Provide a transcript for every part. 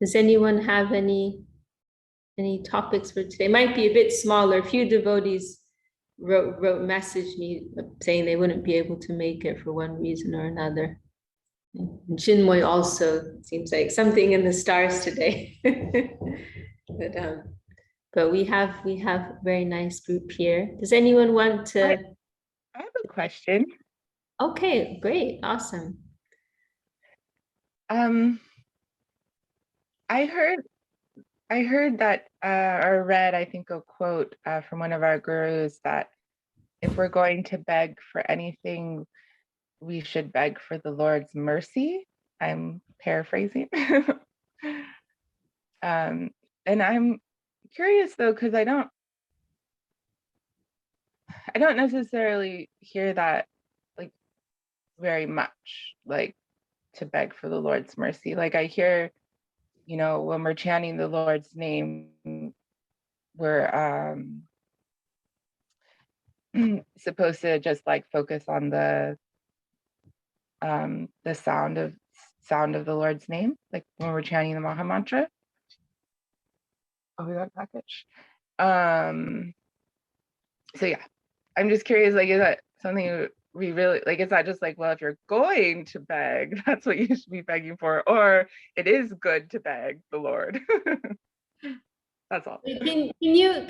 Does anyone have any topics for today? It might be a bit smaller. A few devotees messaged me saying they wouldn't be able to make it for one reason or another. And Chinmoy also seems like something in the stars today. But we have a very nice group here. Does anyone want to? I have a question. Okay, great, awesome. I heard that or read, I think, a quote from one of our gurus that if we're going to beg for anything, we should beg for the Lord's mercy. I'm paraphrasing. And I'm curious though, because I don't necessarily hear that like very much, like to beg for the Lord's mercy. Like I hear, when we're chanting the Lord's name, we're supposed to just like focus on the sound of the Lord's name, like when we're chanting the Maha Mantra. Oh, we got a package. So yeah, I'm just curious, like, is that something we really like? Is that just like, well, if you're going to beg, that's what you should be begging for, or it is good to beg the Lord? That's all. Can you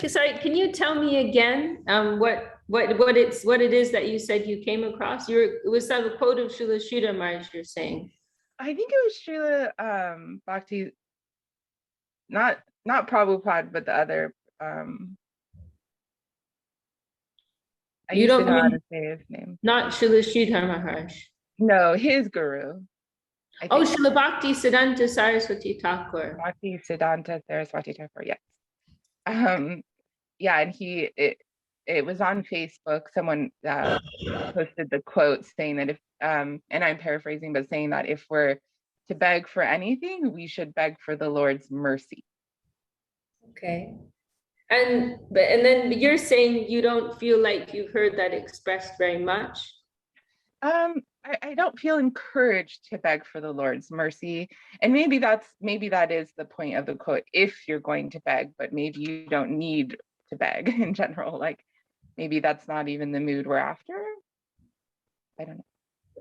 tell me again what it is that you said you came across? Was that a quote of Srila Sridhar Maharaj you're saying? I think it was Srila Bhakti, not Prabhupada, but the other. I You used don't to know how mean to say his name. Not Srila Sridhar Maharaj. No, his guru. Oh, Srila Bhakti Siddhanta Saraswati Thakur. Bhakti Siddhanta Saraswati Thakur, yes. Yeah, and it was on Facebook. Someone posted the quote saying that if, and I'm paraphrasing, but saying that if we're to beg for anything, we should beg for the Lord's mercy. Okay. And then you're saying you don't feel like you've heard that expressed very much? I don't feel encouraged to beg for the Lord's mercy. And maybe that is the point of the quote, if you're going to beg, but maybe you don't need to beg in general. Like maybe that's not even the mood we're after. I don't know.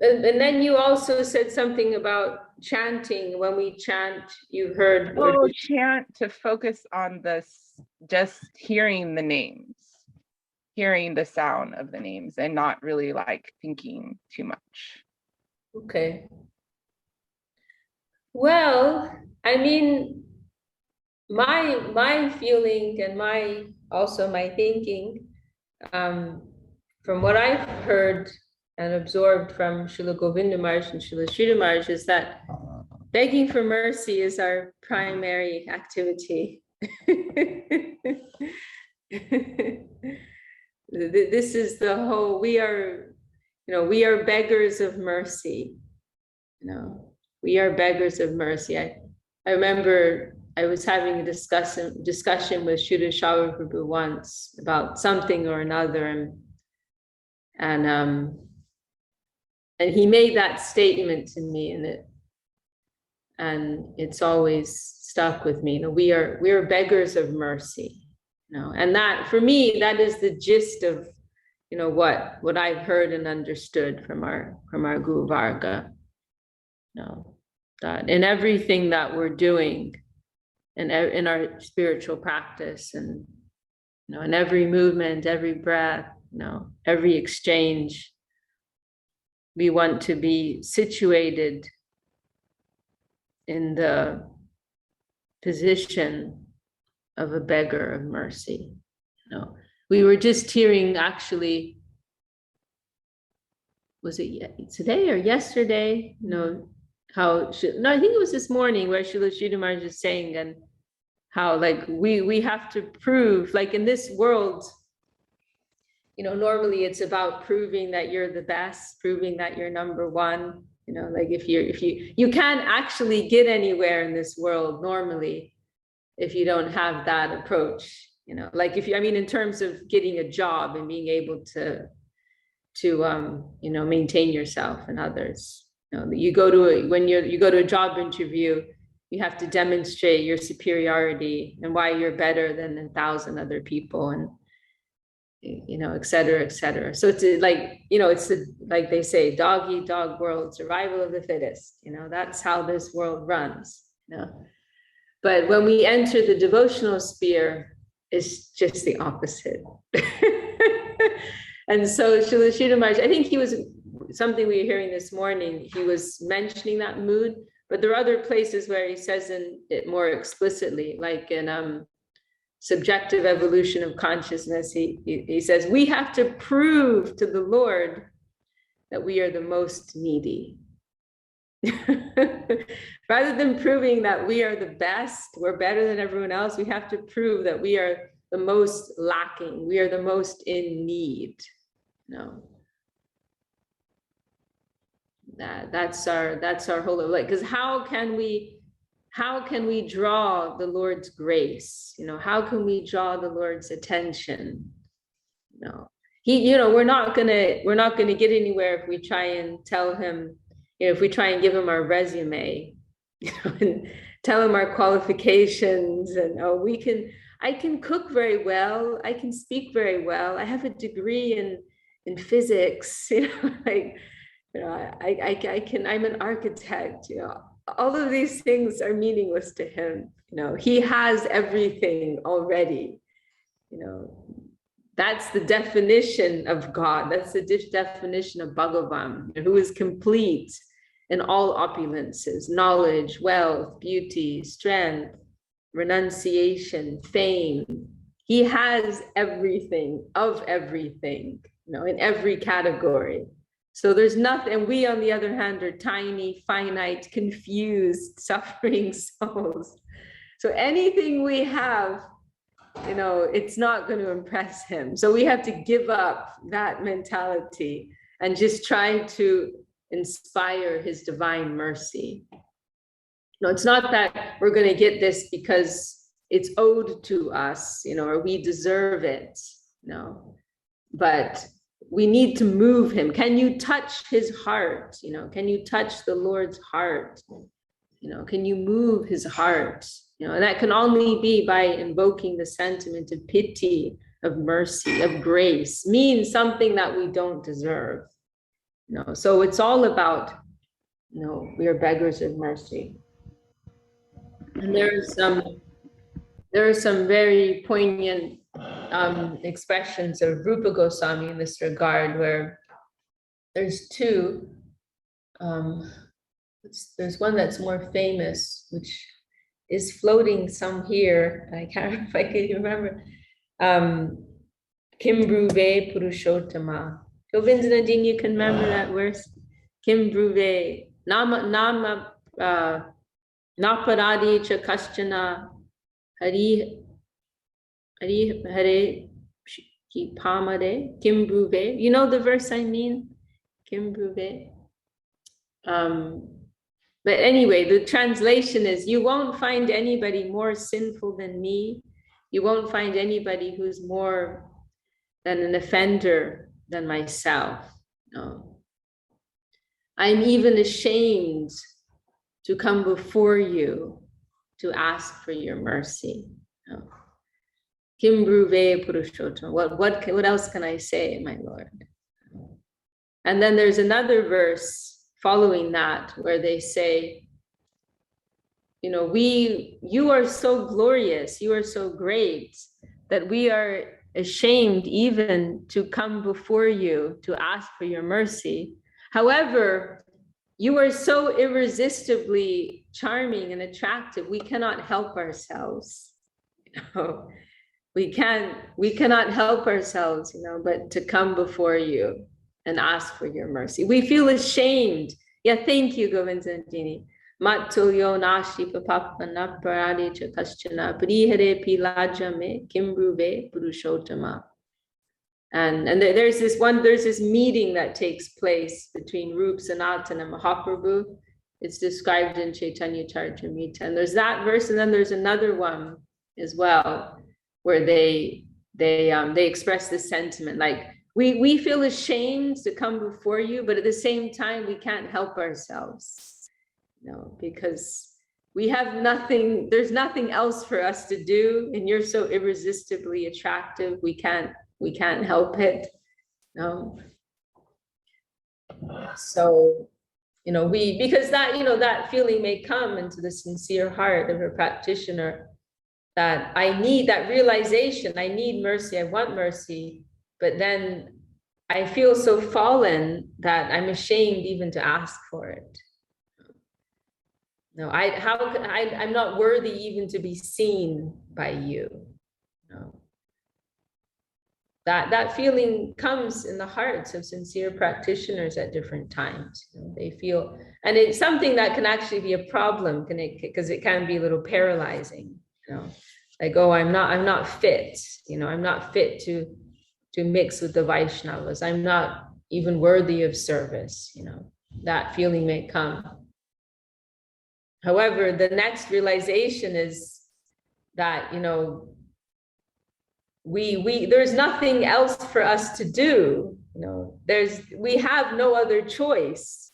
And then you also said something about chanting. When we chant, you heard. Oh, chant, to focus on this, just hearing the names, hearing the sound of the names, and not really like thinking too much. Okay. Well, I mean, my feeling and my thinking, from what I've heard and absorbed from Srila Govinda Maharaj and Srila Sridhar Maharaj, is that begging for mercy is our primary activity. This is the whole, we are beggars of mercy. We are beggars of mercy. I remember I was having a discussion with Shuddha Shawar Prabhu once about something or another, and he made that statement to me, and it's always stuck with me. We are beggars of mercy. And that, for me, that is the gist of what I've heard and understood from our Guru Varga. That in everything that we're doing, and in our spiritual practice, and in every movement, every breath, every exchange, we want to be situated in the position of a beggar of mercy. We were just hearing, actually, was it today or yesterday? I think it was this morning, where Srila Sridhar Maharaj is saying, and how like we have to prove, like in this world, normally it's about proving that you're the best, proving that you're number one. Like if you can't actually get anywhere in this world normally if you don't have that approach. Like in terms of getting a job and being able to maintain yourself and others. You go to a job interview, you have to demonstrate your superiority and why you're better than 1,000 other people, and et cetera, et cetera. So it's like, it's like they say, dog eat dog world, survival of the fittest. That's how this world runs. But when we enter the devotional sphere, it's just the opposite. And so Srila Sridhar Maharaj, I think he was, something we were hearing this morning, he was mentioning that mood, but there are other places where he says it more explicitly, like in Subjective Evolution of Consciousness, he says, we have to prove to the Lord that we are the most needy. Rather than proving that we are the best, we're better than everyone else, we have to prove that we are the most lacking, we are the most in need. That's our whole, like, because how can we draw the Lord's grace? How can we draw the Lord's attention? We're not gonna get anywhere if we try and tell him, if we try and give him our resume, and tell him our qualifications, and I can cook very well, I can speak very well, I have a degree in physics, like, I'm an architect, all of these things are meaningless to him. He has everything already. That's the definition of God. That's the definition of Bhagavan, who is complete in all opulences, knowledge, wealth, beauty, strength, renunciation, fame. He has everything of everything, in every category. So there's nothing, and we, on the other hand, are tiny, finite, confused, suffering souls. So anything we have, it's not going to impress him. So we have to give up that mentality and just try to inspire his divine mercy. It's not that we're going to get this because it's owed to us, or we deserve it. But we need to move him. Can you touch his heart? Can you touch the Lord's heart? Can you move his heart? And that can only be by invoking the sentiment of pity, of mercy, of grace, means something that we don't deserve. So it's all about, we are beggars of mercy. And there are some very poignant expressions of Rupa Goswami in this regard, where there's two. There's one that's more famous, which is floating some here. I can't remember if I can remember. Kim Bruve Purushottama. Govindanadean, you can remember that verse? Kim Bruve Nama Naparadi cha Kaschana Hari Hare Ki Pamade Kim Bruve. You know the verse I mean? Kim Bruve. But anyway, the translation is, you won't find anybody more sinful than me. You won't find anybody who's more than an offender than myself. No. I'm even ashamed to come before you to ask for your mercy. No. Kim Bruve Purushottam. What else can I say, my Lord? And then there's another verse following that where they say, you are so glorious, you are so great, that we are ashamed even to come before you to ask for your mercy. However, you are so irresistibly charming and attractive, we cannot help ourselves. We cannot help ourselves, but to come before you and ask for your mercy. We feel ashamed. Yeah, thank you, Govindanadean. Matulyo nashi papapana paradi cha kaschana prihere pilajame kimbruve purushottama. And there's this meeting that takes place between Rup Sanatana and Mahaprabhu. It's described in Chaitanya Charitamrita. And there's that verse, and then there's another one as well, where they express this sentiment, like, we feel ashamed to come before you, but at the same time, we can't help ourselves, because we have nothing, there's nothing else for us to do, and you're so irresistibly attractive, we can't help it. So, because that, that feeling may come into the sincere heart of a practitioner, that I need that realization, I need mercy, I want mercy, but then I feel so fallen that I'm ashamed even to ask for it. No, I'm not worthy even to be seen by you. No. That feeling comes in the hearts of sincere practitioners at different times. They feel, and it's something that can actually be a problem, because it can be a little paralyzing. Like, oh, I'm not fit. I'm not fit to mix with the Vaishnavas. I'm not even worthy of service. That feeling may come. However, the next realization is that, there's nothing else for us to do. We have no other choice.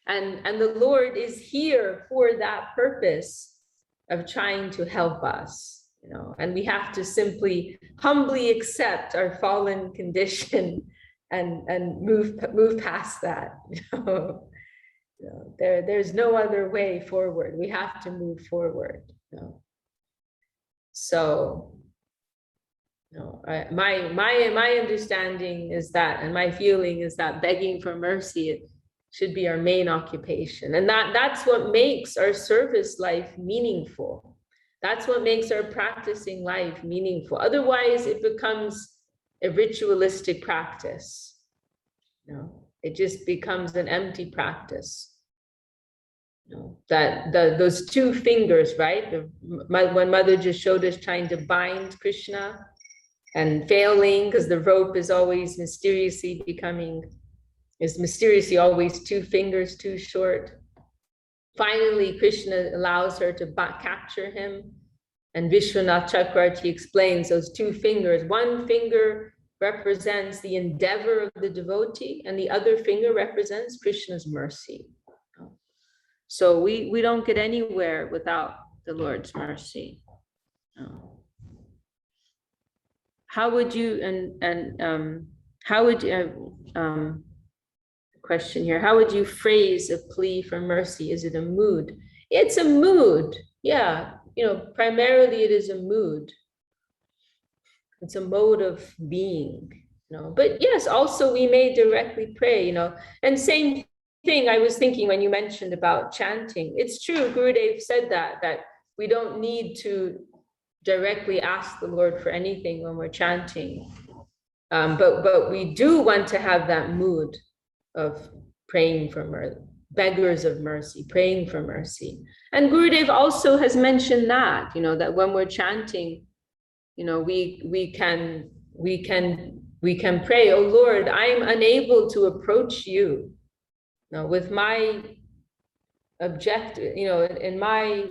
And the Lord is here for that purpose of trying to help us, and we have to simply humbly accept our fallen condition and move past that. There's no other way forward. We have to move forward. So, my understanding is that, and my feeling is that begging for mercy, it should be our main occupation, and that's what makes our service life meaningful. That's what makes our practicing life meaningful. Otherwise, it becomes a ritualistic practice. It just becomes an empty practice. That those two fingers, right? When Mother just showed us trying to bind Krishna and failing because the rope is always mysteriously always 2 fingers too short. Finally, Krishna allows her to capture him. And Vishwanath Chakravarti explains those 2 fingers. One finger represents the endeavor of the devotee, and the other finger represents Krishna's mercy. So we don't get anywhere without the Lord's mercy. How would you, how would you, question here, how would you phrase a plea for mercy? Is it a mood? It's a mood, yeah. Primarily it is a mood. It's a mode of being, but yes, also we may directly pray, and same thing I was thinking when you mentioned about chanting. It's true, Gurudev said that we don't need to directly ask the Lord for anything when we're chanting. But we do want to have that mood of praying for mercy, beggars of mercy, praying for mercy. And Gurudev also has mentioned that, that when we're chanting, we can pray, oh Lord, I'm unable to approach you. With my objective, in my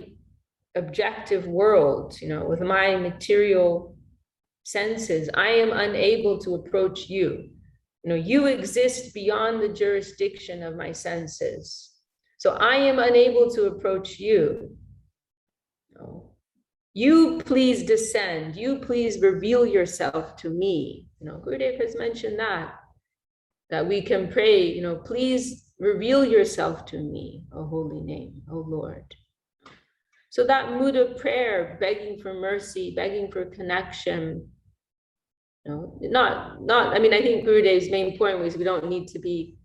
objective world, with my material senses, I am unable to approach you. You exist beyond the jurisdiction of my senses. So I am unable to approach you. You please descend. You please reveal yourself to me. Gurudev has mentioned that we can pray, please reveal yourself to me, O holy name, O Lord. So that mood of prayer, begging for mercy, begging for connection, I think Gurudev's main point was we don't need to be,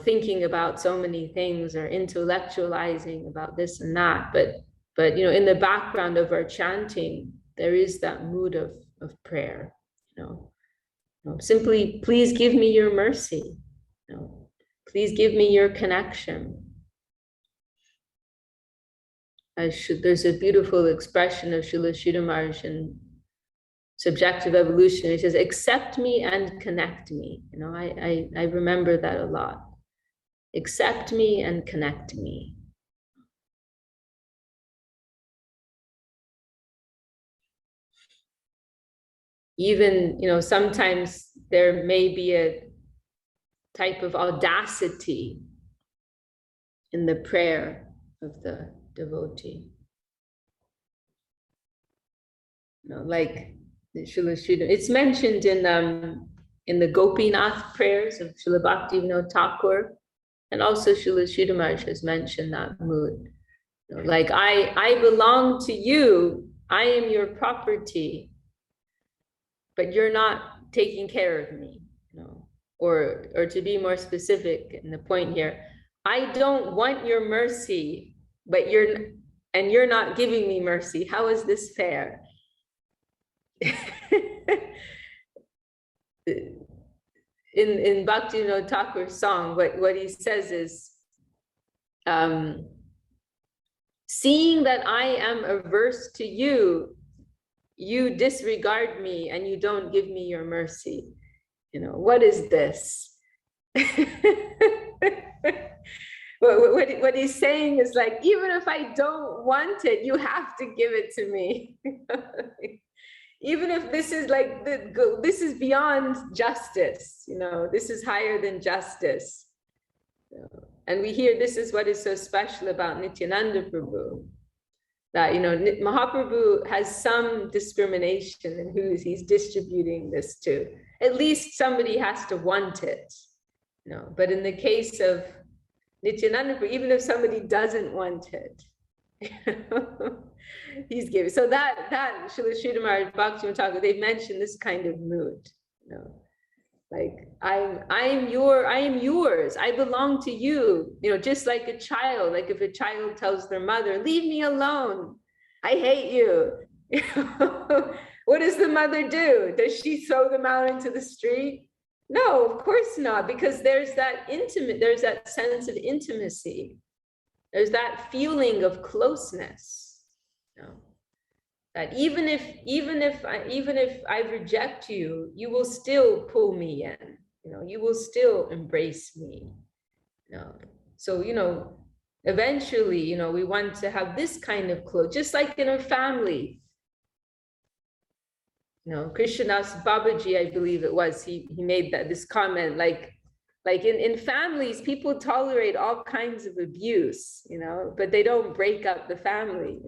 thinking about so many things or intellectualizing about this and that, but in the background of our chanting, there is that mood of prayer, simply, please give me your mercy, please give me your connection. There's a beautiful expression of Srila Sridhar Maharaj in Subjective Evolution. He says, accept me and connect me. I remember that a lot. Accept me and connect me. Even, sometimes there may be a type of audacity in the prayer of the devotee. Like Srila Sridhar, it's mentioned in the Gopinath prayers of Srila Bhaktivinoda Thakur, and also Srila Sridhar Maharaj has mentioned that mood. Like I belong to you, I am your property, but you're not taking care of me, or to be more specific in the point here, I don't want your mercy, but you're not giving me mercy. How is this fair? in Bhaktivinoda Thakur's song, what he says is, seeing that I am averse to you, you disregard me and you don't give me your mercy. What is this? What he's saying is like, even if I don't want it, you have to give it to me. Even if this is like, this is beyond justice, this is higher than justice. And we hear this is what is so special about Nityananda Prabhu, that, Mahaprabhu has some discrimination in who he's distributing this to. At least somebody has to want it, But in the case of Nityananda Prabhu, even if somebody doesn't want it, he's giving. So that Srila Sridhar Maharaj, Bhaktivinoda Thakur, they mentioned this kind of mood, like I am yours. I belong to you. Just like a child. Like if a child tells their mother, "Leave me alone. I hate you." What does the mother do? Does she throw them out into the street? No, of course not, because there's that sense of intimacy. There's that feeling of closeness. That even if I reject you, you will still pull me in. You will still embrace me. So eventually, we want to have this kind of close, just like in a family. Krishnadas Babaji, I believe it was, he made this comment, like in families, people tolerate all kinds of abuse, but they don't break up the family,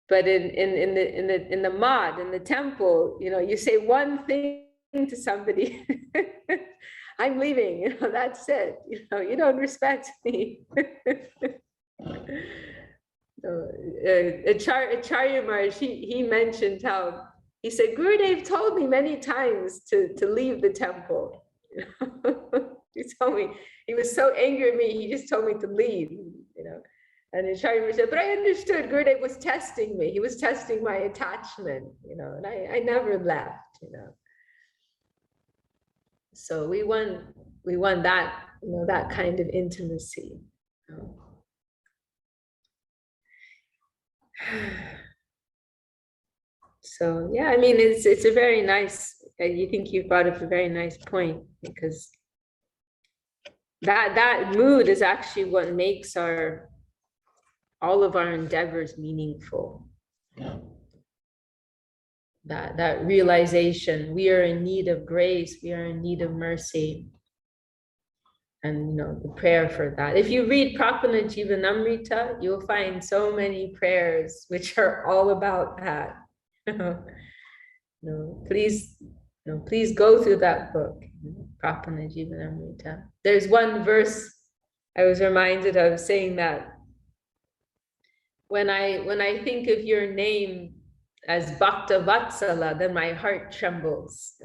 but in the mud, in the temple, you say one thing to somebody, I'm leaving, that's it, you don't respect me. Acharya Maharaj, he mentioned how, he said, Gurudev told me many times to leave the temple. He told me, he was so angry at me, he just told me to leave, And Acharya Maharaj said, but I understood Gurudev was testing me. He was testing my attachment, and I never left, So we want that, that kind of intimacy. So yeah, I mean, it's a very nice, you think you brought up a very nice point, because that mood is actually what makes all of our endeavors meaningful. That realization, we are in need of grace, we are in need of mercy, and the prayer for that. If you read Prapana Jivanamrita, you'll find so many prayers which are all about that. Please go through that book, Prapana Jivanamrita. There's one verse I was reminded of, saying that when I think of your name as Bhakta Vatsala, then my heart trembles.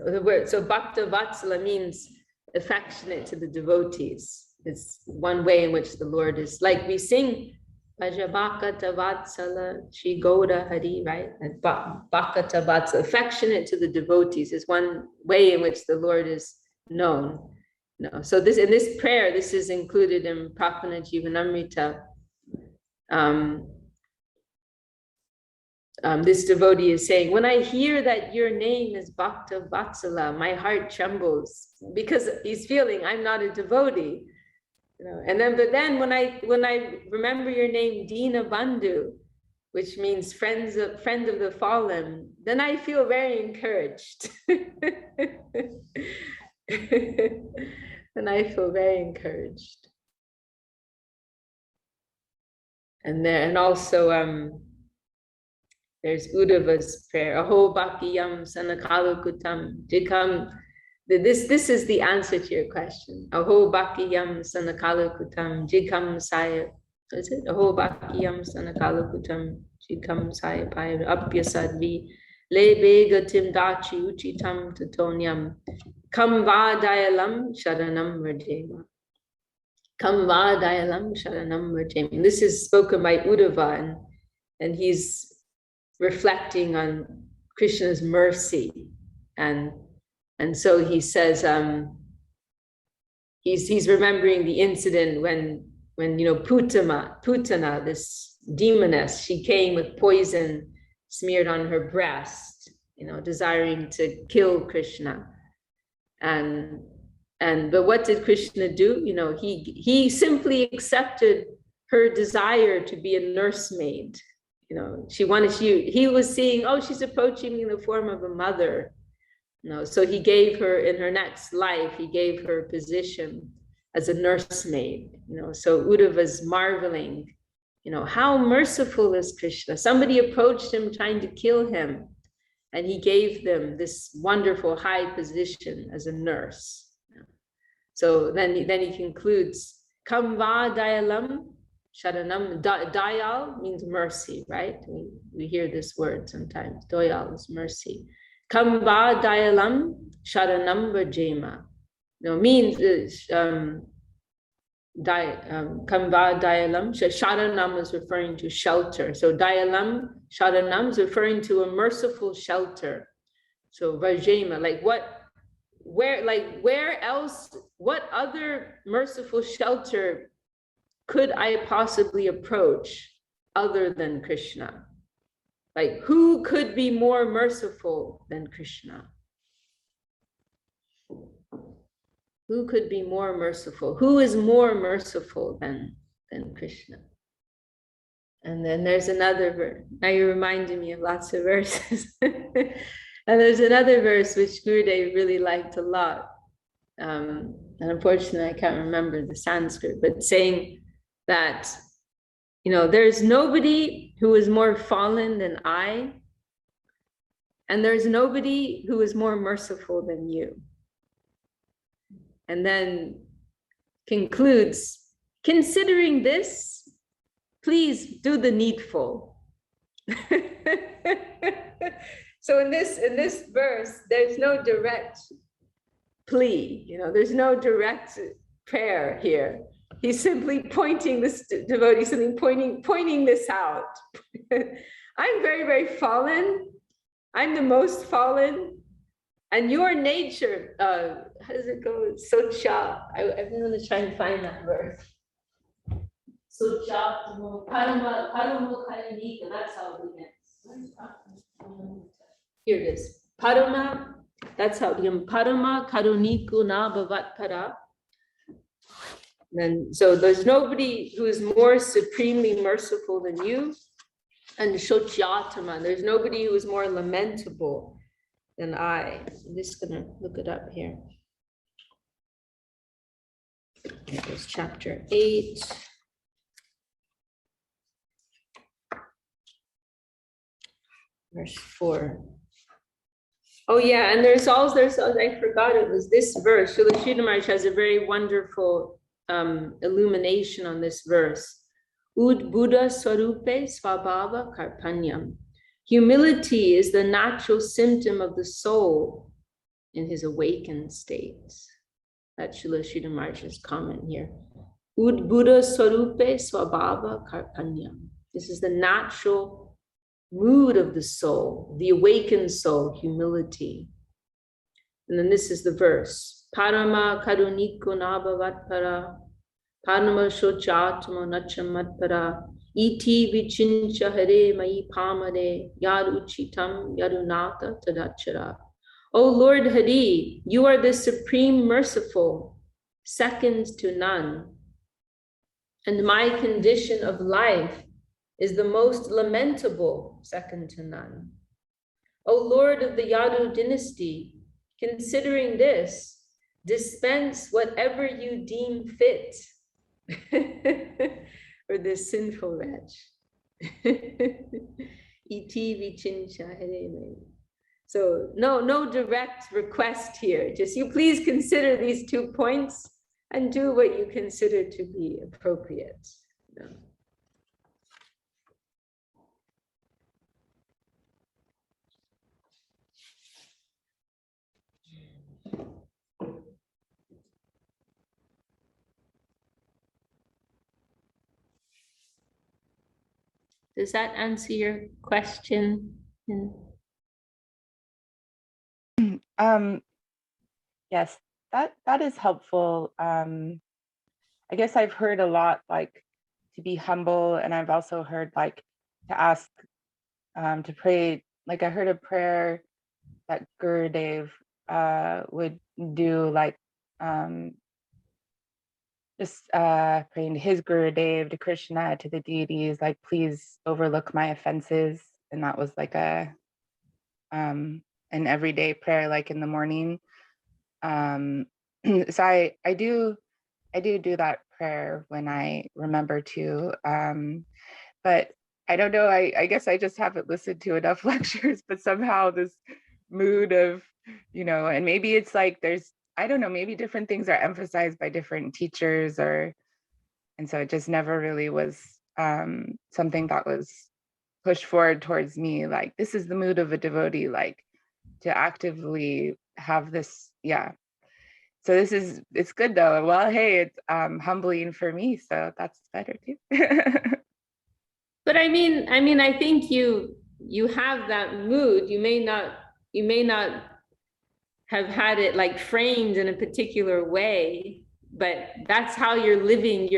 So Bhakta Vatsala means affectionate to the devotees. It's one way in which the Lord is, like we sing Bhakata Vatsala Shri Gauda Hari, right? And Bhakata Vatsala, affectionate to the devotees, is one way in which the Lord is known. So in this prayer, this is included in Prapana Jivanamrita. This devotee is saying, when I hear that your name is Bhakta Vatsala, my heart trembles, because he's feeling I'm not a devotee. But then when I remember your name Dina Bandhu, which means friend of the fallen, then I feel very encouraged. And I feel very encouraged. And also there's Uddhava's prayer. Aho Bhakiyam Sanakalukutam Jikam. This is the answer to your question. Aho Bhakiyam Sanakalukutam Jikam Saya. Is it? Aho Bhakiyam Sanakalukutam Jikam Saya Paya Apyasadvi Le Begatim Dachi Uchitam Tatonyam Kam Vadayalam Sharanam Rajema. Kam Vadayalam Sharanam Rajema. This is spoken by Uddhava, and he's reflecting on Krishna's mercy, and so he says he's remembering the incident when Putana, this demoness, she came with poison smeared on her breast, desiring to kill Krishna, but what did Krishna do? He simply accepted her desire to be a nursemaid. He was seeing, oh, she's approaching me in the form of a mother. So he gave her, in her next life, he gave her a position as a nursemaid. So Uddhava's marveling, how merciful is Krishna? Somebody approached him trying to kill him, and he gave them this wonderful high position as a nurse. So then he concludes, Kam va dayalam Sharanam. Dayal means mercy, right? We hear this word sometimes. Dayal is mercy. Kam va dayalam Sharanam Rajema. Means Kam va dayalam. Sharanam is referring to shelter. So dayalam, Sharanam is referring to a merciful shelter. So Rajema, where else, what other merciful shelter could I possibly approach other than Krishna? Who could be more merciful than Krishna? Who could be more merciful? Who is more merciful than Krishna? And then there's another verse. Now you're reminding me of lots of verses. And there's another verse which Gurudev really liked a lot. And unfortunately, I can't remember the Sanskrit, but saying that, there's nobody who is more fallen than I, and there's nobody who is more merciful than you. And then concludes, considering this, please do the needful. So in this verse, there's no direct plea, there's no direct prayer here. He's simply pointing this devotee, pointing this out. I'm very, very fallen. I'm the most fallen. And your nature, how does it go? Socha. I'm going to try and find that verse. Socha, Parama Karanika. That's how it begins. Here it is. Parama, that's how it begins. Parama Karuniku na bhavat para. And so there's nobody who is more supremely merciful than you. And Shochyatama, there's nobody who is more lamentable than I. I'm just gonna look it up here. Here's chapter 8. Verse 4. Oh yeah, and there's also, I forgot it was this verse. Srila Sridhar Maharaj has a very wonderful illumination on this verse. Ud Buddha Swarupe Swabhava Karpanyam. Humility is the natural symptom of the soul in his awakened state. That's Srila Sridhar Maharaj's comment here. Ud Buddha Swarupe Swabhava Karpanyam. This is the natural mood of the soul, the awakened soul, humility. And then this is the verse. Parama karuniko nabhavatpara, parama shochatma nachamatpara, iti vichincha hare mai pamare, yad uchitam yadunata tadachara. O Lord Hari, you are the supreme merciful, second to none. And my condition of life is the most lamentable, second to none. O Lord of the Yadu dynasty, considering this, dispense whatever you deem fit. or this sinful wretch. Iti vichincha here. So no direct request here. Just you please consider these 2 points and do what you consider to be appropriate. You know. Does that answer your question? Yes, that is helpful. I guess I've heard a lot like to be humble, and I've also heard like to ask to pray. Like I heard a prayer that Gurudev would do, like just praying to his Gurudev, to Krishna, to the deities, like please overlook my offenses. And that was like an everyday prayer, like in the morning. So I do that prayer when I remember to, but I don't know, I guess I just haven't listened to enough lectures, but somehow this mood of, and maybe it's like I don't know, maybe different things are emphasized by different teachers, and so it just never really was something that was pushed forward towards me, like this is the mood of a devotee, like to actively have this. So it's good though. Well, hey, it's humbling for me, so that's better too. But I mean, I think you have that mood. You may not have had it like framed in a particular way, but that's how you're living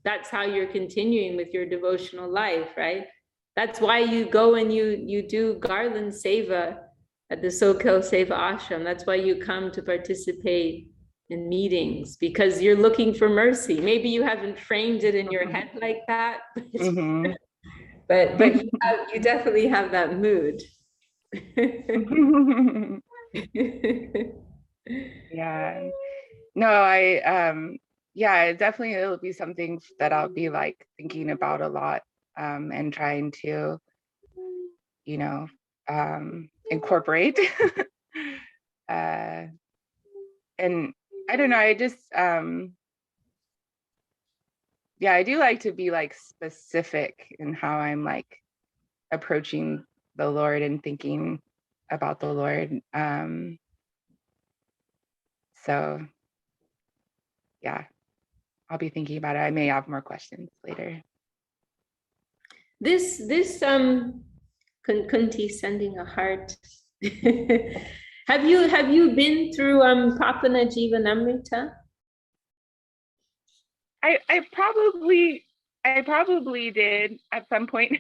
that's how you're continuing with your devotional life, right? That's why you go and you do garland seva at the Sokhel Seva Ashram. That's why you come to participate in meetings, because you're looking for mercy. Maybe you haven't framed it in your head like that, Mm-hmm. but you definitely have that mood. Yeah. No, definitely it'll be something that I'll be like thinking about a lot, and trying to, incorporate. And I don't know, I just I do like to be like specific in how I'm like approaching the Lord and thinking about the Lord. So yeah, I'll be thinking about it. I may have more questions later. This Kunti sending a heart. Have you been through Papana Jivanamrita? I probably did at some point.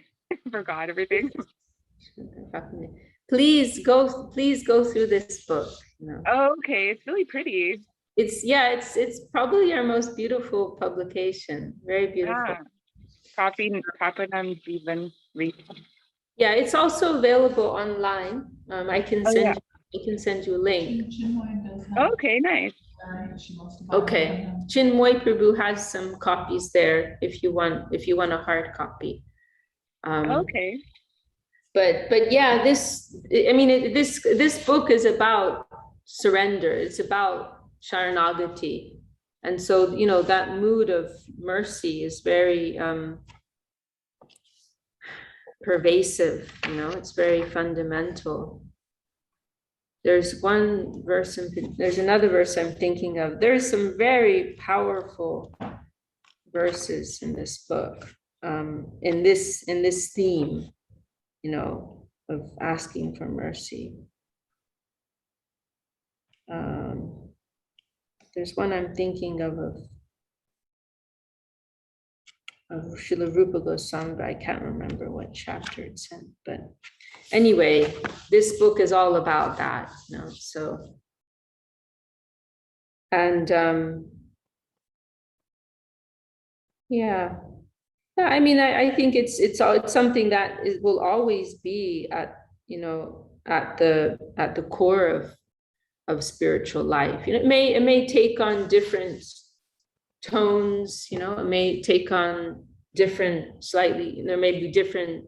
Forgot everything. Please go through this book. Oh, okay, it's really pretty. It's probably our most beautiful publication. Very beautiful. Papanam Jivan Rita. Yeah, it's also available online. I can send you a link. Okay, nice. Okay, Chinmoy Prabhu has some copies there if you want a hard copy. Okay. But yeah, this book is about surrender. It's about Sharanagati, and so that mood of mercy is very pervasive. It's very fundamental. There's one verse, there's another verse I'm thinking of. There's some very powerful verses in this book, in this theme, of asking for mercy. There's one I'm thinking of Srila Rupa Goswami, but I can't remember what chapter it's in. But anyway, this book is all about that, so. And I think it's something that will always be at the core of spiritual life. It may take on different tones. It may take on different, slightly, there may be different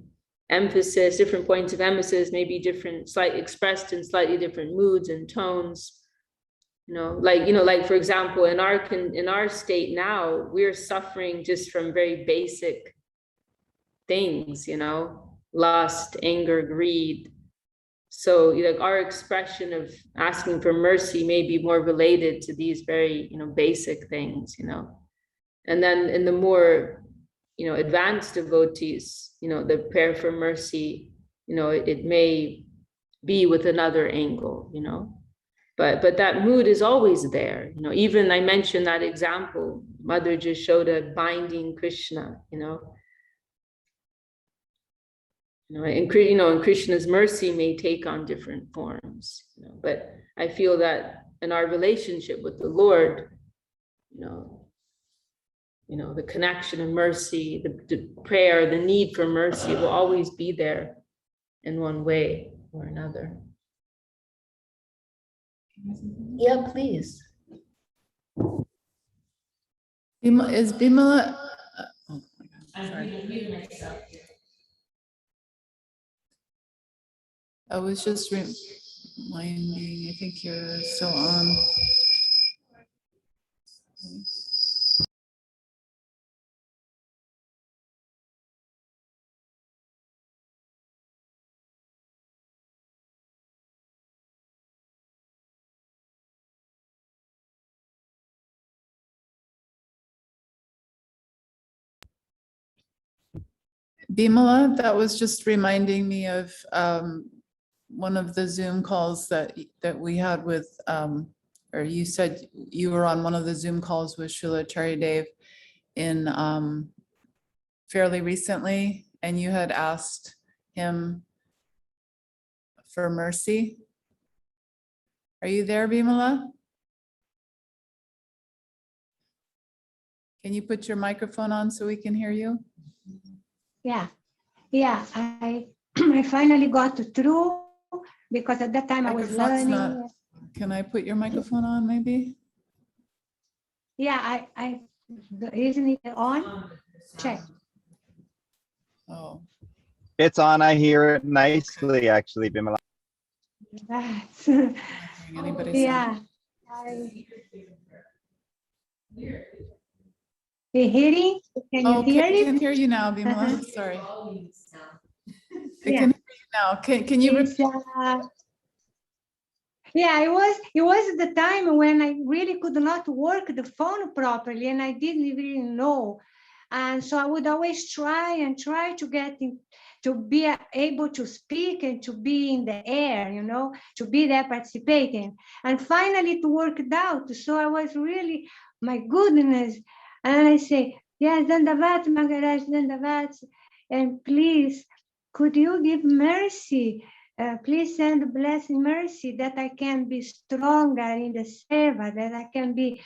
emphasis, different points of emphasis, maybe different, slightly expressed in slightly different moods and tones. Like for example, in our state now, we're suffering just from very basic things, lust, anger, greed. So like our expression of asking for mercy may be more related to these very, basic things, and then in the more, advanced devotees, the prayer for mercy, it may be with another angle, but that mood is always there. Even I mentioned that example, Mother just showed a binding Krishna, and Krishna's mercy may take on different forms, but I feel that in our relationship with the Lord, the connection of mercy, the prayer, the need for mercy will always be there in one way or another. Yeah, please. Is Bimala? Oh my God, sorry. I was just reminding, I think you're still on. Bimala, that was just reminding me of one of the Zoom calls that we had with, or you said you were on one of the Zoom calls with Srila Charidev in fairly recently, and you had asked him for mercy. Are you there, Bimala? Can you put your microphone on so we can hear you? Yeah, I finally got through because at that time I was Microphone's learning. Can I put your microphone on maybe? Yeah, isn't it on? Check. Oh, It's on. I hear it nicely, actually, Bimala. That's, I'm not hearing anybody say. yeah. You hearing? Can you Okay, hear I it? can hear you now, Bimala. Sorry. I Yeah. can hear you now. Can you It's, repeat? yeah, it was the time when I really could not work the phone properly and I didn't really know. And so I would always try to get to be able to speak and to be in the air, to be there participating. And finally it worked out. So I was really, my goodness. And I say, yes, Dandavat, Maharaj, Dandavat. And please, could you give mercy? Please send blessing mercy that I can be stronger in the seva, that I can be,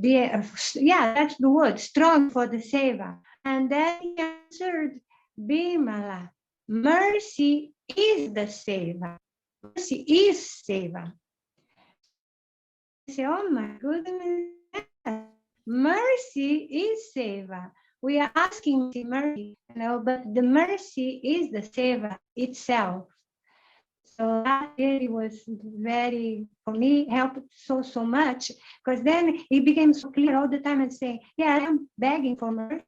yeah, that's the word, strong for the seva. And then he answered, Bimala, mercy is the seva. Mercy is seva. I say, oh my goodness, mercy is seva. We are asking mercy, but the mercy is the seva itself. So that really was very, for me, helped so much, because then it became so clear all the time and saying, yeah, I'm begging for mercy,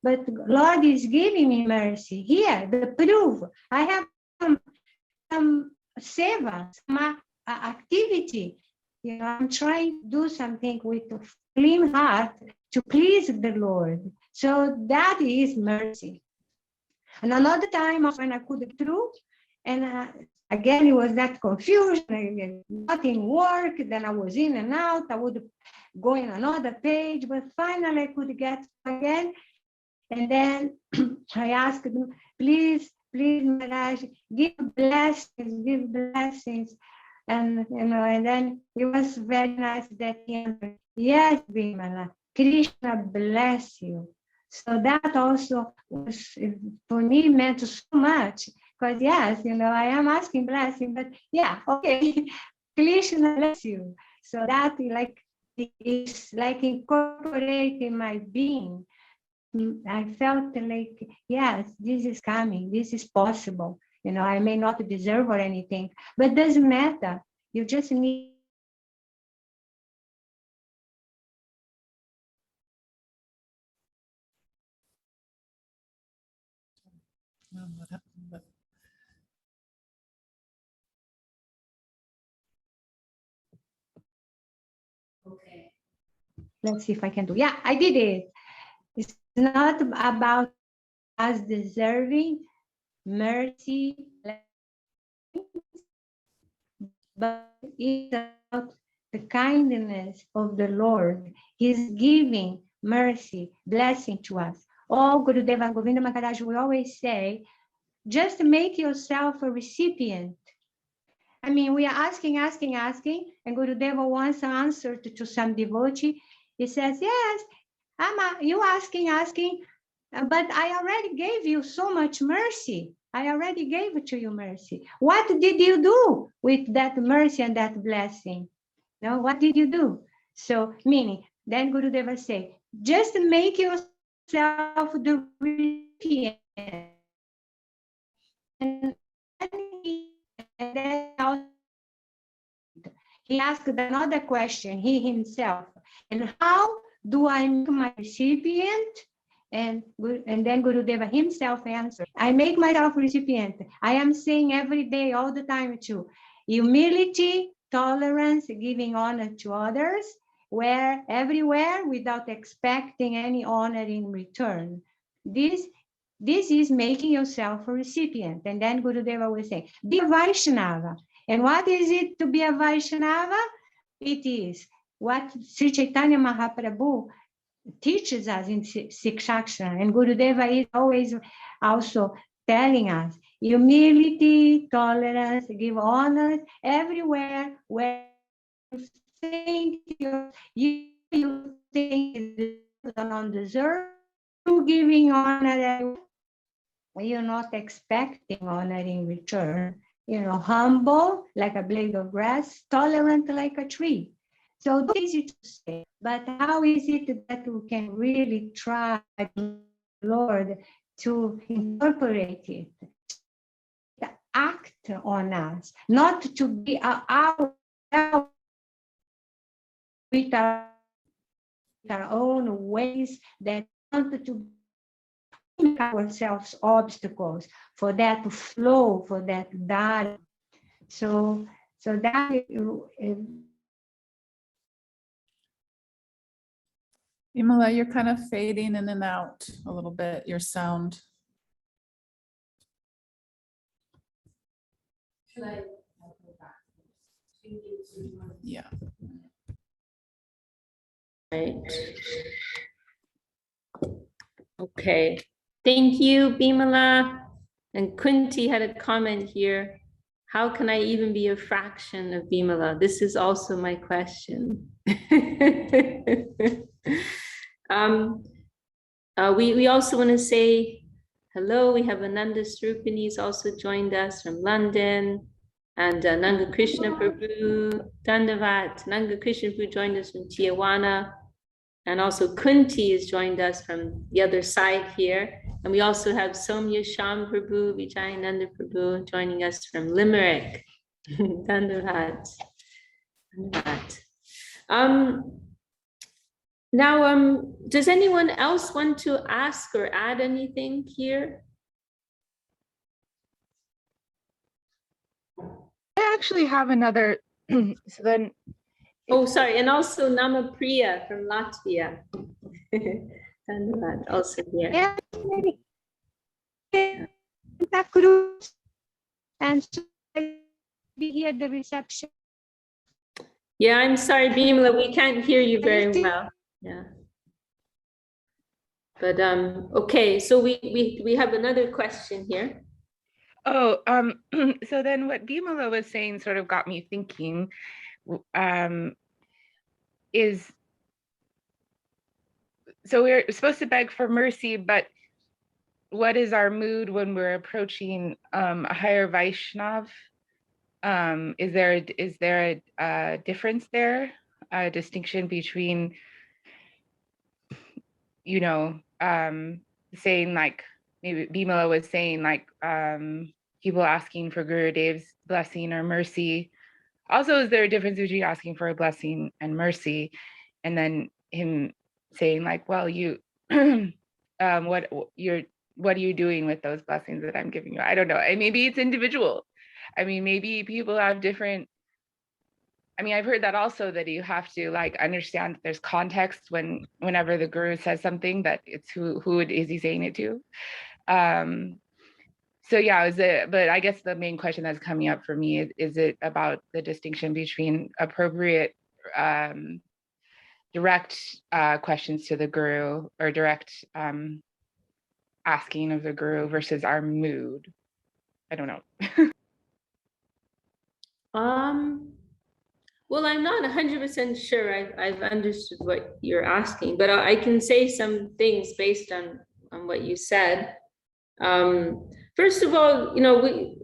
but Lord is giving me mercy. Here, the proof, I have some seva, some activity. I'm trying to do something with a clean heart to please the Lord. So that is mercy. And another time when I could get through, and again, it was that confusion, nothing worked, then I was in and out, I would go in another page, but finally I could get again. And then I asked him, please, Maharaj, give blessings. And and then it was very nice that he answered, yes, Bimala, Krishna bless you. So that also was, for me, meant so much, because yes, I am asking blessing, but yeah, okay, Krishna bless you. So that, like, it's like incorporating my being. I felt like, yes, this is coming, this is possible. You know, I may not deserve or anything, but it doesn't matter. You just need What happened? But okay. Let's see if I can do. Yeah, I did it. It's not about us deserving mercy, but it's about the kindness of the Lord. He's giving mercy, blessing to us. Oh, Gurudeva and Govinda Maharaj, we always say, just make yourself a recipient. I mean, we are asking, and Gurudeva wants an answer to some devotee. He says, yes, you asking, but I already gave you so much mercy. I already gave it to you mercy. What did you do with that mercy and that blessing? No, what did you do? So, meaning, then Gurudeva say, just make yourself the recipient. And then he asked another question, he himself, and how do I make my recipient? And then Gurudeva himself answered, I make myself recipient. I am saying every day, all the time too, humility, tolerance, giving honor to others, everywhere without expecting any honor in return. This is making yourself a recipient. And then Gurudeva will say, be a Vaishnava. And what is it to be a Vaishnava? It is what Sri Chaitanya Mahaprabhu teaches us in Sikshaksha. And Gurudeva is always also telling us, humility, tolerance, give honor everywhere where you think you think is undeserved, to giving honor, you're not expecting honor in return. You know, humble like a blade of grass, tolerant like a tree. So it's easy to say, but how is it that we can really try, Lord, to incorporate it, to act on us, not to be our with our own ways that want to make ourselves obstacles for that to flow, for that dharma. So that Vimala, you're kind of fading in and out a little bit, your sound. Yeah. Right. Okay. Thank you, Bimala. And Kunti had a comment here. How can I even be a fraction of Bimala? This is also my question. We also want to say hello. We have Ananda Srupani's also joined us from London, and Nanga Krishna Prabhu, Dandavat. Nanga Krishna Prabhu joined us from Tijuana, and also Kunti has joined us from the other side here. And we also have Somya Sham Prabhu, Vijayananda Prabhu joining us from Limerick. Dandavat. Now, does anyone else want to ask or add anything here? I actually have another. So then. Oh, sorry, and also Namapriya from Latvia. Also here. yeah, and be here the reception. Yeah, I'm sorry, Bimala, we can't hear you very well. Yeah. But okay, so we have another question here. Oh, so then what Bimala was saying sort of got me thinking, is, so we're supposed to beg for mercy, but what is our mood when we're approaching a higher Vaishnav? Is there a difference there? a distinction between, you know, saying like, maybe Bimala was saying like, people asking for Gurudev's blessing or mercy. Also, is there a difference between asking for a blessing and mercy? And then him saying like, well, you, what are you doing with those blessings that I'm giving you? I don't know. And maybe it's individual. I mean, maybe people have different, I mean, I've heard that also, that you have to like understand that there's context whenever the guru says something, that it's who is he saying it to? So yeah, but I guess the main question that's coming up for me is it about the distinction between appropriate direct questions to the guru, or direct asking of the guru, versus our mood? I don't know. Well, I'm not 100% sure I've understood what you're asking, but I can say some things based on what you said. First of all, you know,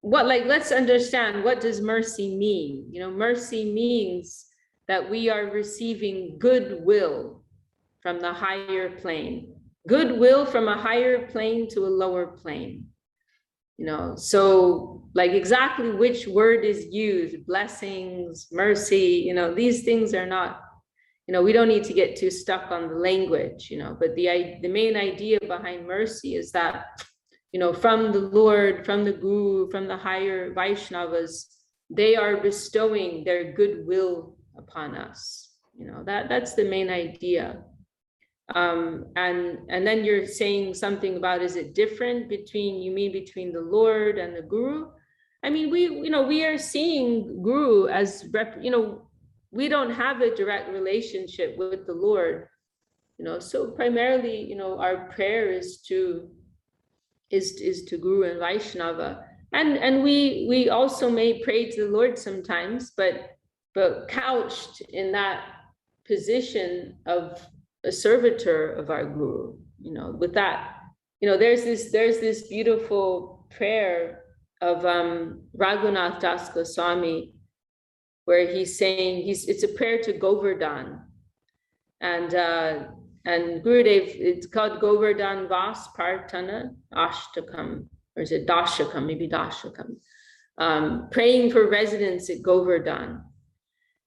let's understand, what does mercy mean? You know, mercy means that we are receiving goodwill from the higher plane, goodwill from a higher plane to a lower plane. You know, so like exactly which word is used, blessings, mercy, you know, these things are not, you know, we don't need to get too stuck on the language, you know, but the main idea behind mercy is that, you know, from the Lord, from the Guru, from the higher Vaishnavas, they are bestowing their goodwill upon us. You know, that's the main idea. And then you're saying something about, is it different between the Lord and the Guru? I mean, we are seeing Guru as, we don't have a direct relationship with the Lord, you know, so primarily, you know, our prayer is to Guru and Vaishnava. And we also may pray to the Lord sometimes, but couched in that position of a servitor of our Guru, you know, with that, you know, there's this beautiful prayer of Raghunath Das Goswami, where he's saying, it's a prayer to Govardhan, and Gurudev, it's called Govardhan Vas Partana Ashtakam, or is it Dashakam, maybe Dashakam, praying for residents at Govardhan.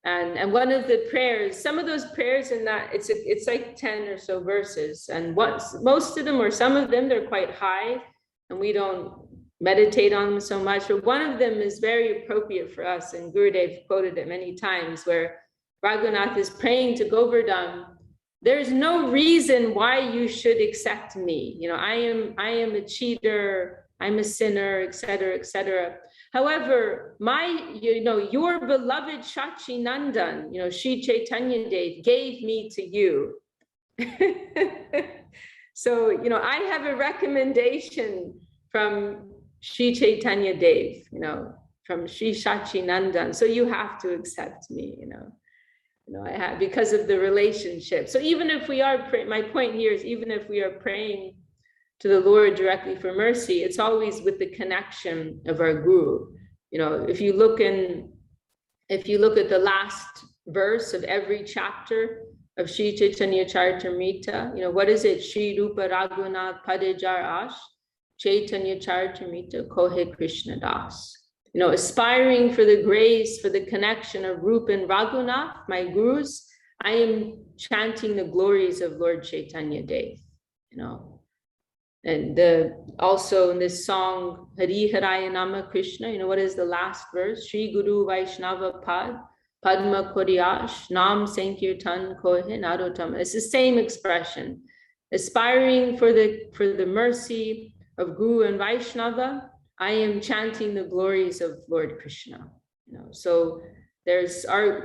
And one of the prayers, some of those prayers in that, it's like 10 or so verses, and most of them, or some of them, they're quite high, and we don't meditate on them so much, but one of them is very appropriate for us, and Gurudev quoted it many times, where Raghunath is praying to Govardhan, there's no reason why you should accept me. You know, I am a cheater, I'm a sinner, etc., etc. However, your beloved Shachi Nandan, you know, Sri Chaitanya Dev gave me to you. So, you know, I have a recommendation from Sri Chaitanya Dev, you know, from Sri Shachi Nandan. So you have to accept me, you know. I have, because of the relationship. So even if we are my point here is, even if we are praying to the Lord directly for mercy, it's always with the connection of our Guru. You know, if you look at the last verse of every chapter of Sri Chaitanya Charitamrita, you know, what is it? Sri Rupa Raghunath Padejar Ash Chaitanya Charitamrita Kohe Krishna Das. You know, aspiring for the grace, for the connection of Rupa and Raghunath, my gurus, I am chanting the glories of Lord Chaitanya Dev, you know. And also in this song, Hari Haraya Nama Krishna, you know, what is the last verse? Sri Guru Vaishnava Pad, Padma Koriyash, Nam Sankirtan Kohe Narottama. It's the same expression. Aspiring for the mercy of Guru and Vaishnava, I am chanting the glories of Lord Krishna. You know, so there's our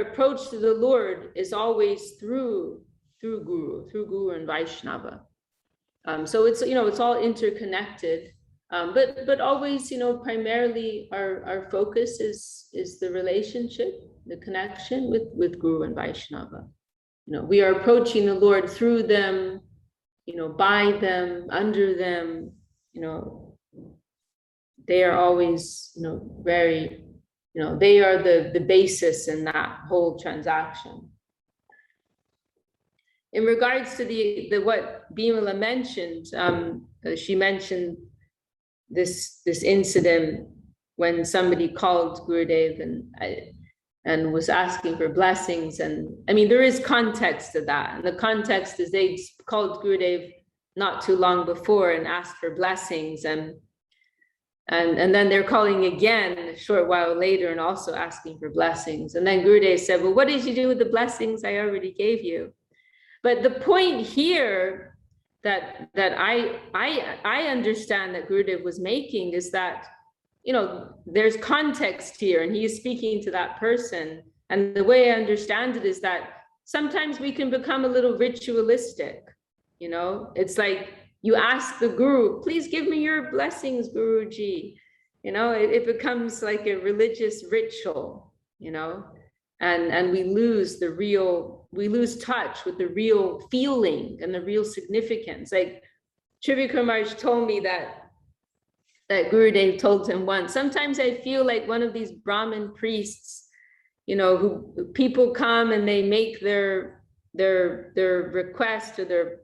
approach to the Lord is always through Guru and Vaishnava. So it's, you know, it's all interconnected, but always, you know, primarily our focus is the relationship, the connection with Guru and Vaishnava. You know, we are approaching the Lord through them, you know, by them, under them, you know. They are always, you know, very they are the basis in that whole transaction. In regards to the what Bimala mentioned, she mentioned this incident when somebody called Gurudev and was asking for blessings. And I mean, there is context to that. And the context is they called Gurudev not too long before and asked for blessings. And then they're calling again a short while later and also asking for blessings. And then Gurudev said, well, what did you do with the blessings I already gave you? But the point here that I understand that Gurudev was making is that, there's context here, and he is speaking to that person. And the way I understand it is that sometimes we can become a little ritualistic. It's like you ask the guru, please give me your blessings, Guruji. It becomes like a religious ritual, and we lose touch with the real feeling and the real significance. Like Trivikram Maharaj told me that Gurudev told him once, sometimes I feel like one of these Brahmin priests, who people come and they make their request or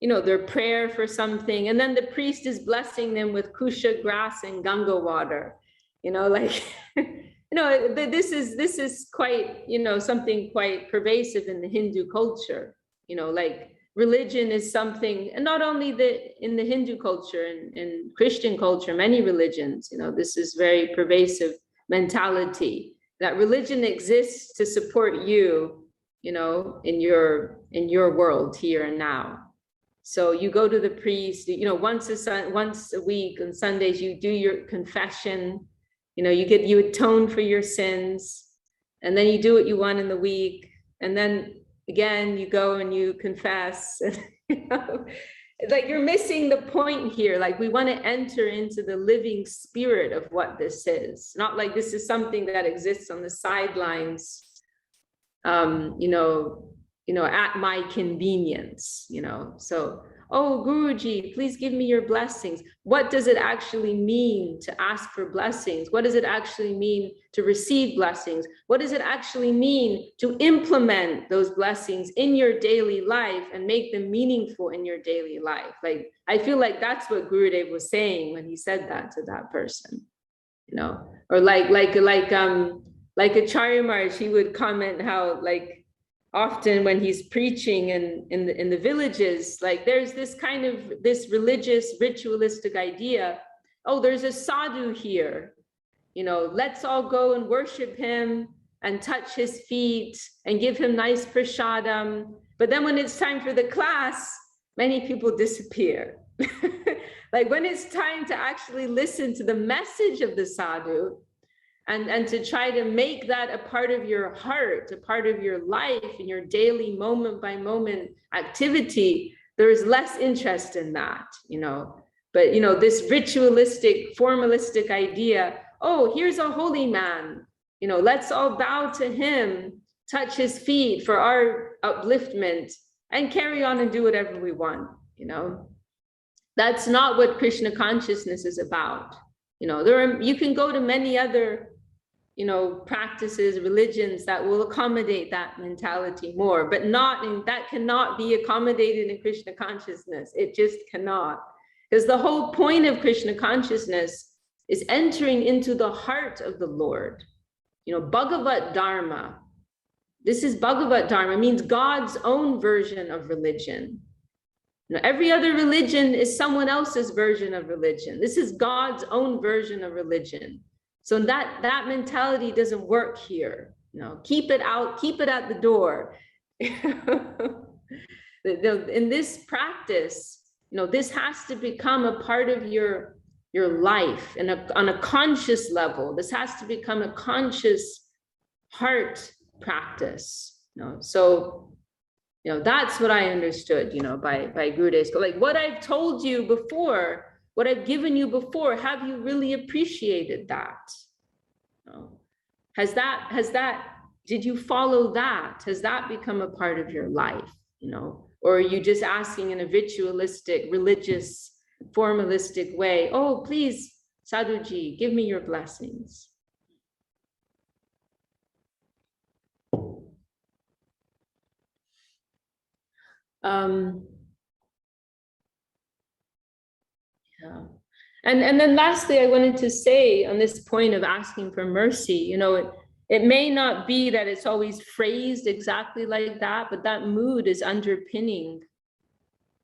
their prayer for something, and then the priest is blessing them with kusha grass and Ganga water, this is quite, something quite pervasive in the Hindu culture, like religion is something, and not only in the Hindu culture, in Christian culture, many religions, this is very pervasive mentality that religion exists to support you, in your world here and now. So you go to the priest, once a week on Sundays, you do your confession, you atone for your sins, and then you do what you want in the week, and then again you go and you confess. Like you're missing the point here. Like we want to enter into the living spirit of what this is, not like this is something that exists on the sidelines, at my convenience, so, oh, Guruji, please give me your blessings. What does it actually mean to ask for blessings? What does it actually mean to receive blessings? What does it actually mean to implement those blessings in your daily life and make them meaningful in your daily life? Like, I feel like that's what Gurudev was saying when he said that to that person, or like Acharya Maharaj, he would comment how, like, often when he's preaching in the villages, like there's this religious ritualistic idea, oh, there's a sadhu here, let's all go and worship him and touch his feet and give him nice prasadam. But then when it's time for the class, many people disappear. Like when it's time to actually listen to the message of the sadhu, and to try to make that a part of your heart, a part of your life, in your daily moment by moment activity, there's less interest in that, But, this ritualistic, formalistic idea, oh, here's a holy man, let's all bow to him, touch his feet for our upliftment, and carry on and do whatever we want, That's not what Krishna consciousness is about. You can go to many other practices, religions that will accommodate that mentality more, but that cannot be accommodated in Krishna consciousness. It just cannot. Because the whole point of Krishna consciousness is entering into the heart of the Lord. Bhagavat Dharma. This is Bhagavat Dharma, means God's own version of religion. Every other religion is someone else's version of religion. This is God's own version of religion. So that mentality doesn't work here. Keep it out, keep it at the door. In this practice, this has to become a part of your life and on a conscious level. This has to become a conscious heart practice. So that's what I understood, by Gurudev's. Like what I've told you before, what I've given you before, have you really appreciated that? Did you follow that? Has that become a part of your life? Or are you just asking in a ritualistic, religious, formalistic way, oh, please, Sadhuji, give me your blessings. Um, yeah. And then lastly, I wanted to say on this point of asking for mercy, you know, it may not be that it's always phrased exactly like that, but that mood is underpinning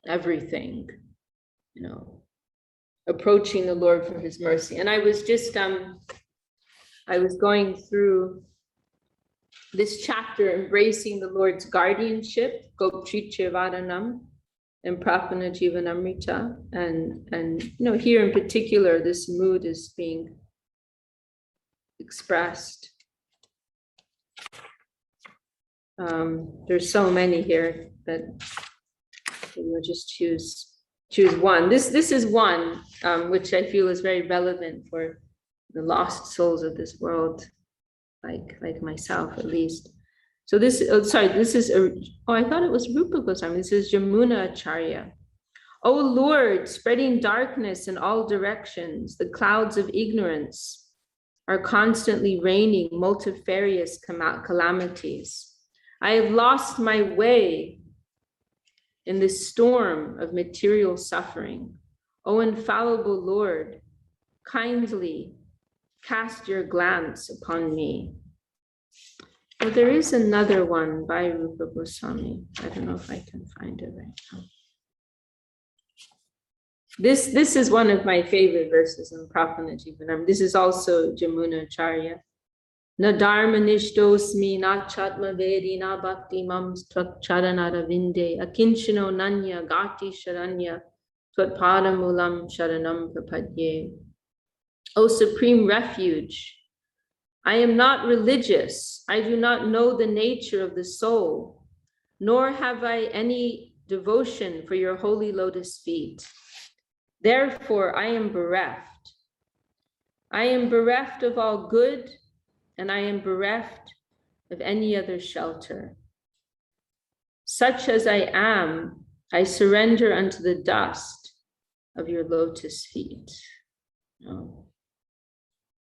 everything, you know, approaching the Lord for his mercy. And I was just, I was going through this chapter, embracing the Lord's guardianship, Goptricha Varanam, and Prapana Jivanamrita. And you know, here in particular, this mood is being expressed. There's so many here that we'll just choose one. This is one which I feel is very relevant for the lost souls of this world, like myself at least. So this, this is I thought it was Rupa Goswami. This is Jamuna Acharya. O Lord, spreading darkness in all directions, the clouds of ignorance are constantly raining multifarious calamities. I have lost my way in this storm of material suffering. O infallible Lord, kindly cast your glance upon me. Well, there is another one by Rupa Goswami. I don't know if I can find it right now. This is one of my favorite verses in Prapana Jivanam. This is also Jamuna Acharya. Na dharma nishtosmi na chatma vedi na bhakti mam charanara vinde akinchino nanya gati sharanya tvatpadamulam sharanam prapadye. O supreme refuge, I am not religious. I do not know the nature of the soul, nor have I any devotion for your holy lotus feet. Therefore, I am bereft. I am bereft of all good, and I am bereft of any other shelter. Such as I am, I surrender unto the dust of your lotus feet. Oh,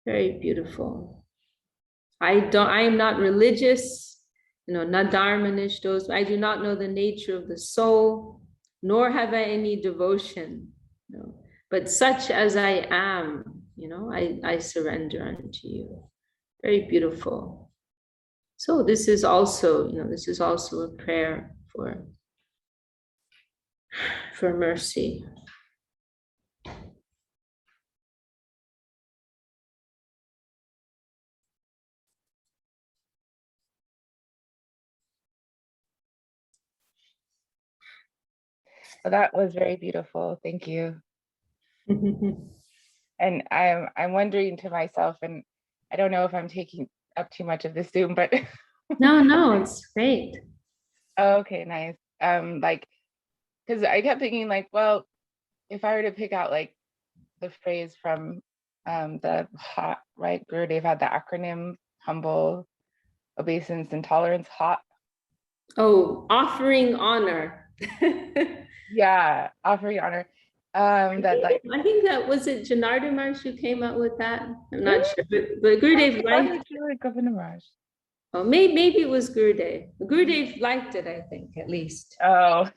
very beautiful. I am not religious, you know, nadarmanishtos. I do not know the nature of the soul, nor have I any devotion, you know, but such as I am, you know, I surrender unto you. Very beautiful. So this is also, you know, this is also a prayer for mercy. Well, that was very beautiful. Thank you. And I'm wondering to myself, and I don't know if I'm taking up too much of this Zoom, but No, it's great. Oh, okay, nice. Like, because I kept thinking, like, well, if I were to pick out like the phrase from the HOT, right? Gurudev had the acronym: humble, obeisance, and tolerance. HOT. Oh, offering honor. Yeah, offering honor. That like I think that was it. Janardhan Maharaj who came up with that. I'm not sure, but Gurudev liked. Oh, maybe it was Gurudev. Gurudev liked it, I think, at least. Oh,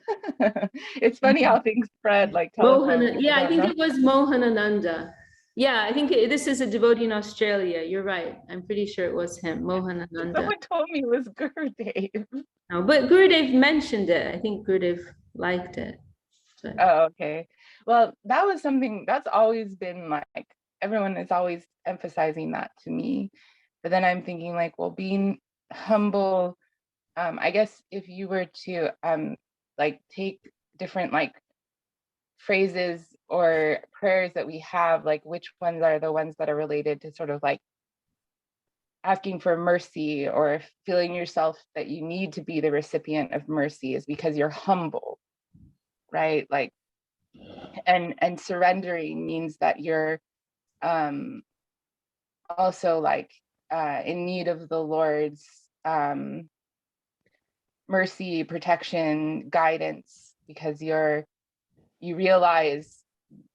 it's funny how things spread like telephone. Yeah, I think it was Mohanananda. Yeah, I think this is a devotee in Australia. You're right. I'm pretty sure it was him, Mohanananda. Someone told me it was Gurudev. No, but Gurudev mentioned it. I think Gurudev liked it. But... Oh, okay. Well, that was something that's always been like, everyone is always emphasizing that to me. But then I'm thinking like, well, being humble, I guess if you were to like take different like phrases or prayers that we have, like which ones are the ones that are related to sort of like asking for mercy or feeling yourself that you need to be the recipient of mercy is because you're humble, right? Like, and surrendering means that you're also like in need of the Lord's mercy, protection, guidance, because you realize,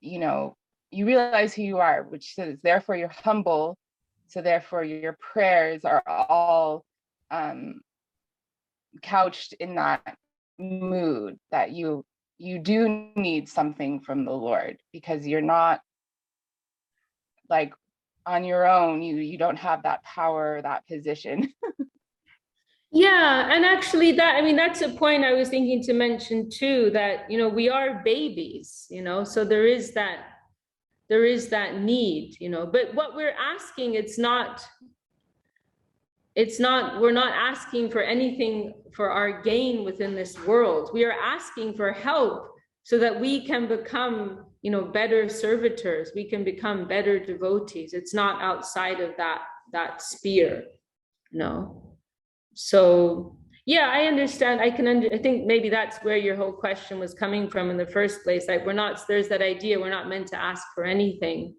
you know, you realize who you are, which says therefore you're humble, so therefore your prayers are all couched in that mood that you do need something from the Lord, because you're not like on your own, you don't have that power, that position. Yeah, and actually that, I mean, that's a point I was thinking to mention too, that, you know, we are babies, you know, so there is that need, you know, but what we're asking, we're not asking for anything for our gain within this world. We are asking for help so that we can become, you know, better servitors. We can become better devotees. It's not outside of that sphere, you know. So yeah, I understand. I think maybe that's where your whole question was coming from in the first place. Like there's that idea we're not meant to ask for anything.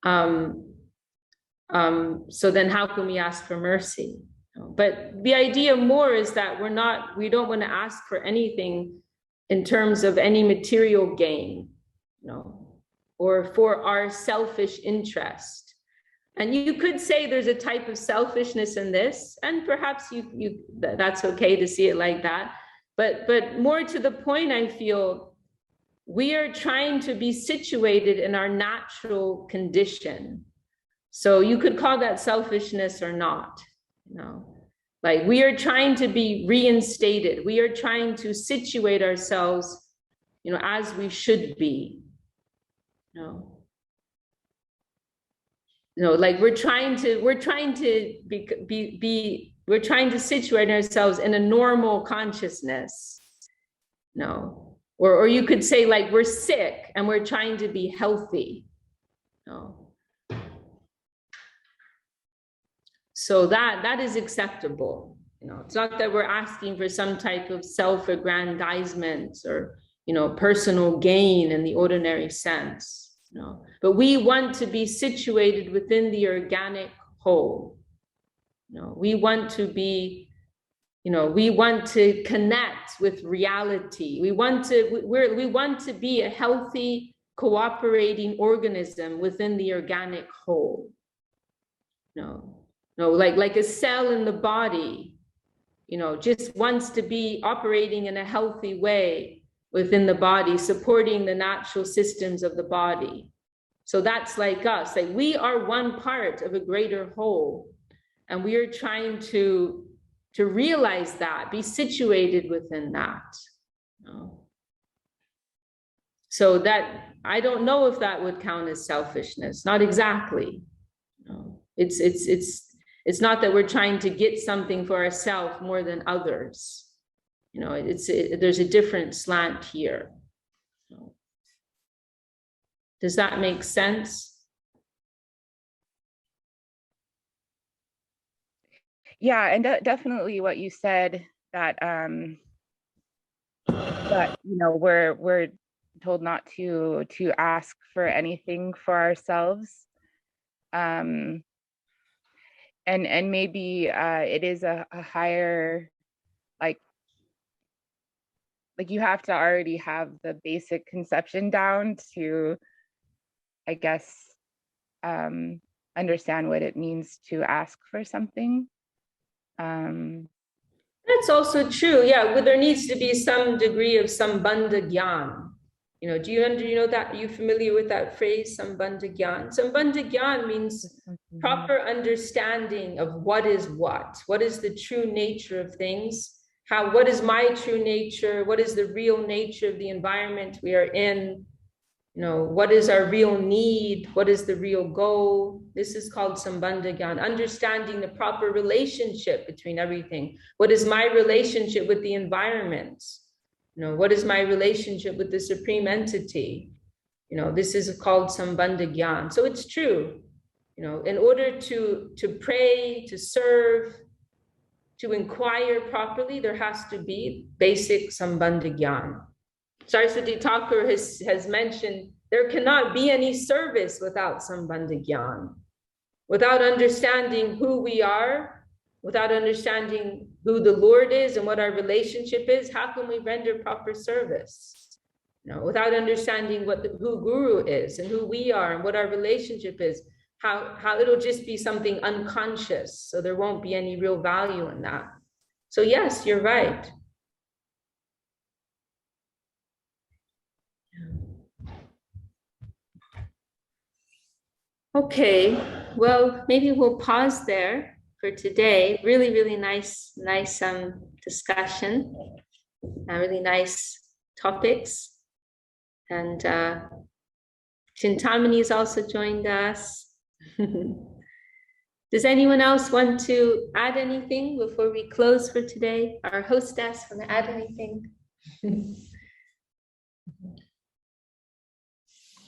So then how can we ask for mercy? But the idea more is that we don't want to ask for anything in terms of any material gain, you know, or for our selfish interest. And you could say there's a type of selfishness in this, and perhaps that's okay to see it like that. But more to the point, I feel we are trying to be situated in our natural condition. So you could call that selfishness or not, you know, like we are trying to be reinstated. We are trying to situate ourselves, you know, as we should be, you know. You know, like we're trying to situate ourselves in a normal consciousness. No, or you could say like we're sick and we're trying to be healthy. No. So that is acceptable. You know, it's not that we're asking for some type of self-aggrandizement or, you know, personal gain in the ordinary sense. No, but we want to be situated within the organic whole. You know, we want to be, you know, we want to connect with reality. We want to be a healthy, cooperating organism within the organic whole. No, like a cell in the body, you know, just wants to be operating in a healthy way within the body, supporting the natural systems of the body. So that's like us, like we are one part of a greater whole, and we are trying to realize that, be situated within that. You know? So that, I don't know if that would count as selfishness, not exactly. You know? It's not that we're trying to get something for ourselves more than others. You know, there's a different slant here. Does that make sense? Yeah, and definitely what you said, that that, you know, we're told not to ask for anything for ourselves, and maybe it is a higher, like you have to already have the basic conception down to, I guess, understand what it means to ask for something. That's also true. Yeah, but there needs to be some degree of sambandha gyan. You know, do you know that? Are you familiar with that phrase, sambandha gyan? Sambandha gyan means proper understanding of what is the true nature of things. What is my true nature? What is the real nature of the environment we are in? You know, what is our real need? What is the real goal? This is called sambandha gyan, understanding the proper relationship between everything. What is my relationship with the environment? You know, what is my relationship with the supreme entity? You know, this is called sambandha gyan. So it's true, you know, in order to pray, to serve, to inquire properly, there has to be basic sambandha gyan. Saraswati Thakur has mentioned there cannot be any service without sambandha gyan. Without understanding who we are, without understanding who the Lord is and what our relationship is, how can we render proper service? You know, without understanding who Guru is and who we are and what our relationship is, how it'll just be something unconscious. So there won't be any real value in that. So yes, you're right. Okay, well, maybe we'll pause there for today. Really, really nice discussion. Really nice topics. And Chintamani's also joined us. Does anyone else want to add anything before we close for today? Our hostess want to add anything?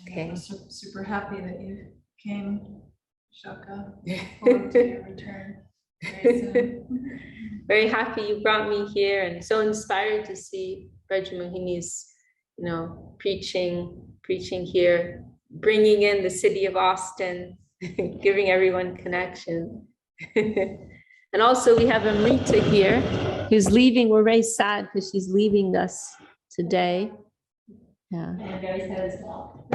Okay. I'm super happy that you came, Vishakha. Forward to your return very soon. Very happy you brought me here, and so inspired to see Brajamohini's, preaching here, bringing in the city of Austin, giving everyone connection. And also we have Amrita here, who's leaving. We're very sad because she's leaving us today. Yeah.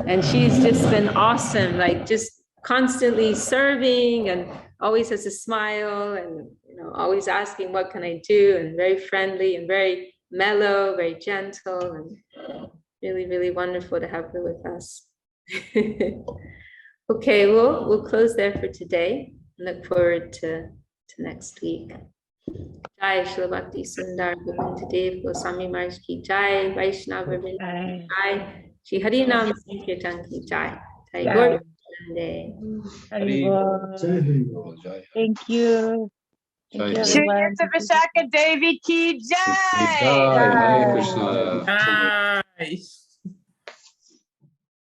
And she's just been awesome, like just constantly serving and always has a smile and always asking what can I do, and very friendly and very mellow, very gentle, and really, really wonderful to have her with us. Okay, we'll close there for today. Look forward to next week. Jai Shri Bhakti Sundar Govinda Dev Goswami Maharaj ki Jai, Vaishnava Vrinda ki Jai, Shri Hari Nam Sankirtan ki Jai. Jai Gaur Thank you. Thank you, Shri everyone. Vishakha Devi ki Jai. Hare Krishna. Nice.